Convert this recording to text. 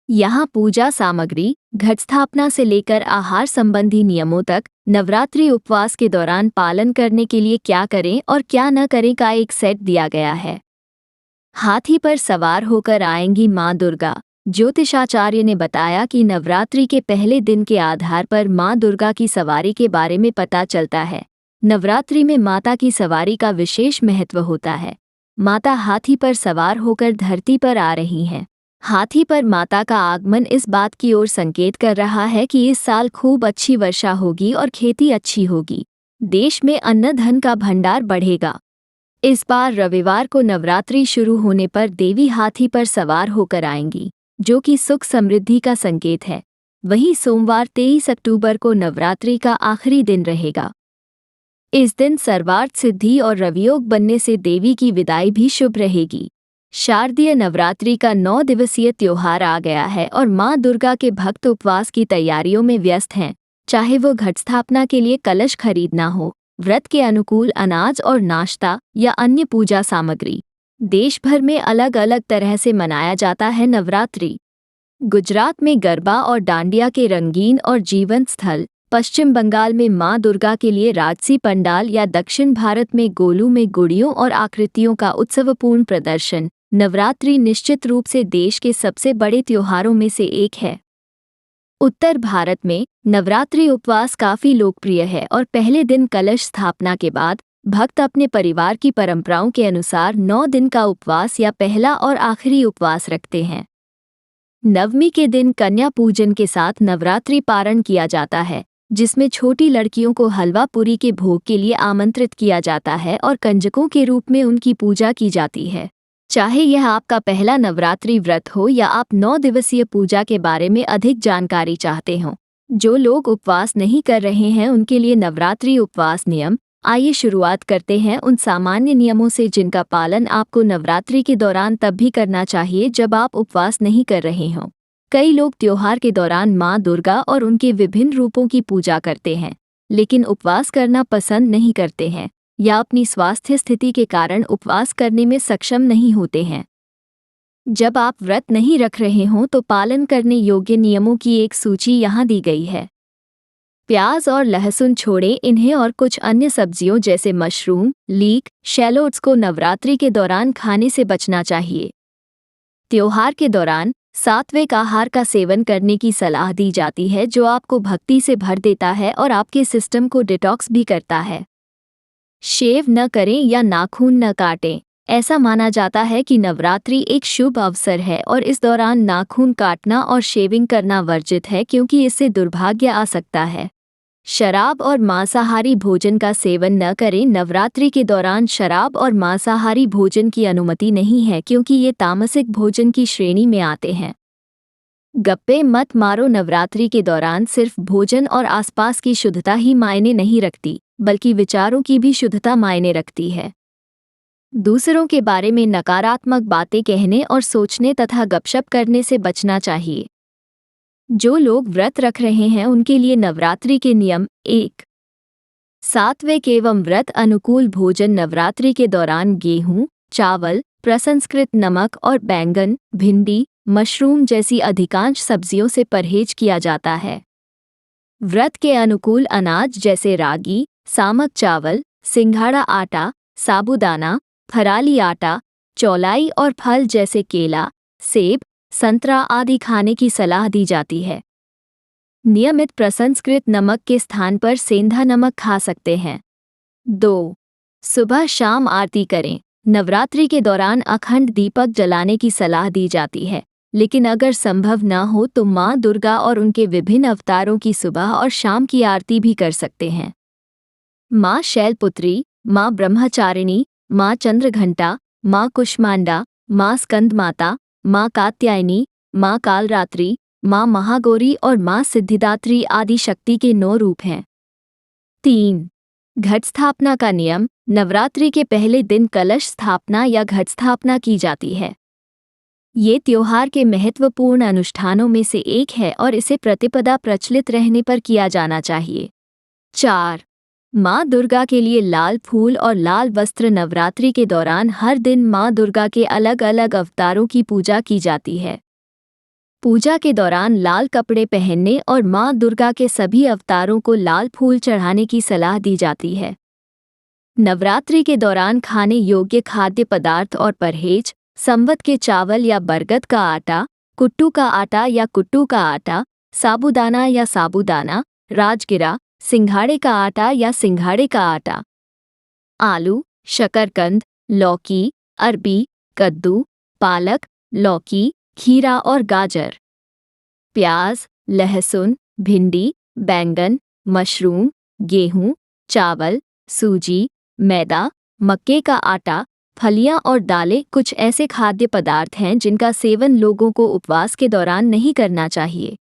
यहाँ पूजा सामग्री, घट स्थापना से लेकर आहार संबंधी नियमों तक नवरात्रि उपवास के दौरान पालन करने के लिए क्या करें और क्या न करें का एक सेट दिया गया है। हाथी पर सवार होकर आएंगी माँ दुर्गा। ज्योतिषाचार्य ने बताया कि नवरात्रि के पहले दिन के आधार पर माँ दुर्गा की सवारी के बारे में पता चलता है। नवरात्रि में माता की सवारी का विशेष महत्व होता है। माता हाथी पर सवार होकर धरती पर आ रही हैं। हाथी पर माता का आगमन इस बात की ओर संकेत कर रहा है कि इस साल खूब अच्छी वर्षा होगी और खेती अच्छी होगी। देश में अन्न धन का भंडार बढ़ेगा। इस बार रविवार को नवरात्रि शुरू होने पर देवी हाथी पर सवार होकर आएंगी, जो कि सुख समृद्धि का संकेत है। वहीं सोमवार 23 अक्टूबर को नवरात्रि का आखिरी दिन रहेगा। इस दिन सर्वार्थ सिद्धि और रवियोग बनने से देवी की विदाई भी शुभ रहेगी। शारदीय नवरात्रि का 9 दिवसीय त्योहार आ गया है और माँ दुर्गा के भक्त उपवास की तैयारियों में व्यस्त हैं, चाहे वो घट स्थापना के लिए कलश खरीदना हो, व्रत के अनुकूल अनाज और नाश्ता या अन्य पूजा सामग्री। देश भर में अलग अलग तरह से मनाया जाता है नवरात्रि। गुजरात में गरबा और डांडिया के रंगीन और जीवंत स्थल, पश्चिम बंगाल में माँ दुर्गा के लिए राजसी पंडाल या दक्षिण भारत में गोलू में गुड़ियों और आकृतियों का उत्सवपूर्ण प्रदर्शन। नवरात्रि निश्चित रूप से देश के सबसे बड़े त्योहारों में से एक है। उत्तर भारत में नवरात्रि उपवास काफी लोकप्रिय है और पहले दिन कलश स्थापना के बाद भक्त अपने परिवार की परंपराओं के अनुसार 9 दिन का उपवास या पहला और आखिरी उपवास रखते हैं। नवमी के दिन कन्या पूजन के साथ नवरात्रि पारण किया जाता है, जिसमें छोटी लड़कियों को हलवा पूरी के भोग के लिए आमंत्रित किया जाता है और कंजकों के रूप में उनकी पूजा की जाती है। चाहे यह आपका पहला नवरात्रि व्रत हो या आप 9 दिवसीय पूजा के बारे में अधिक जानकारी चाहते हो, जो लोग उपवास नहीं कर रहे हैं उनके लिए नवरात्रि उपवास नियम। आइए शुरुआत करते हैं उन सामान्य नियमों से जिनका पालन आपको नवरात्रि के दौरान तब भी करना चाहिए जब आप उपवास नहीं कर रहे हों। कई लोग त्योहार के दौरान माँ दुर्गा और उनके विभिन्न रूपों की पूजा करते हैं, लेकिन उपवास करना पसंद नहीं करते हैं या अपनी स्वास्थ्य स्थिति के कारण उपवास करने में सक्षम नहीं होते हैं। जब आप व्रत नहीं रख रहे हों तो पालन करने योग्य नियमों की एक सूची यहाँ दी गई है। प्याज और लहसुन छोड़ें इन्हें और कुछ अन्य सब्जियों जैसे मशरूम, लीक, शैलोट्स को नवरात्रि के दौरान खाने से बचना चाहिए। त्योहार के दौरान सात्विक आहार का सेवन करने की सलाह दी जाती है, जो आपको भक्ति से भर देता है और आपके सिस्टम को डिटॉक्स भी करता है। शेव न करें या नाखून न काटें। ऐसा माना जाता है कि नवरात्रि एक शुभ अवसर है और इस दौरान नाखून काटना और शेविंग करना वर्जित है, क्योंकि इससे दुर्भाग्य आ सकता है। शराब और मांसाहारी भोजन का सेवन न करें। नवरात्रि के दौरान शराब और मांसाहारी भोजन की अनुमति नहीं है, क्योंकि ये तामसिक भोजन की श्रेणी में आते हैं। गप्पे मत मारो। नवरात्रि के दौरान सिर्फ भोजन और आसपास की शुद्धता ही मायने नहीं रखती, बल्कि विचारों की भी शुद्धता मायने रखती है। दूसरों के बारे में नकारात्मक बातें कहने और सोचने तथा गपशप करने से बचना चाहिए। जो लोग व्रत रख रहे हैं उनके लिए नवरात्रि के नियम। 1. सात्विक एवं व्रत अनुकूल भोजन। नवरात्रि के दौरान गेहूं, चावल, प्रसंस्कृत नमक और बैंगन, भिंडी, मशरूम जैसी अधिकांश सब्जियों से परहेज किया जाता है। व्रत के अनुकूल अनाज जैसे रागी, सामक चावल, सिंघाड़ा आटा, साबूदाना, फराली आटा, चौलाई और फल जैसे केला, सेब, संतरा आदि खाने की सलाह दी जाती है। नियमित प्रसंस्कृत नमक के स्थान पर सेंधा नमक खा सकते हैं। 2. सुबह शाम आरती करें। नवरात्रि के दौरान अखंड दीपक जलाने की सलाह दी जाती है, लेकिन अगर संभव न हो तो माँ दुर्गा और उनके विभिन्न अवतारों की सुबह और शाम की आरती भी कर सकते हैं। माँ शैलपुत्री, माँ ब्रह्मचारिणी, माँ चंद्रघंटा, माँ कुष्मांडा, माँ स्कंदमाता, माँ कात्यायनी, माँ कालरात्रि, माँ महागौरी और माँ सिद्धिदात्री आदि शक्ति के 9 रूप हैं। 3. घट स्थापना का नियम। नवरात्रि के पहले दिन कलश स्थापना या घट स्थापना की जाती है। ये त्योहार के महत्वपूर्ण अनुष्ठानों में से एक है और इसे प्रतिपदा प्रचलित रहने पर किया जाना चाहिए। 4. माँ दुर्गा के लिए लाल फूल और लाल वस्त्र। नवरात्रि के दौरान हर दिन माँ दुर्गा के अलग अलग अवतारों की पूजा की जाती है। पूजा के दौरान लाल कपड़े पहनने और माँ दुर्गा के सभी अवतारों को लाल फूल चढ़ाने की सलाह दी जाती है। नवरात्रि के दौरान खाने योग्य खाद्य पदार्थ और परहेज: संवत के चावल या बरगद का आटा, कुट्टू का आटा या कुट्टू का आटा, साबूदाना या साबूदाना, राजगिरा, सिंघाड़े का आटा या सिंघाड़े का आटा। आलू, शकरकंद, लौकी, अरबी, कद्दू, पालक, लौकी, खीरा और गाजर। प्याज, लहसुन, भिंडी, बैंगन, मशरूम, गेहूं, चावल, सूजी, मैदा, मक्के का आटा, फलियां और दालें कुछ ऐसे खाद्य पदार्थ हैं जिनका सेवन लोगों को उपवास के दौरान नहीं करना चाहिए।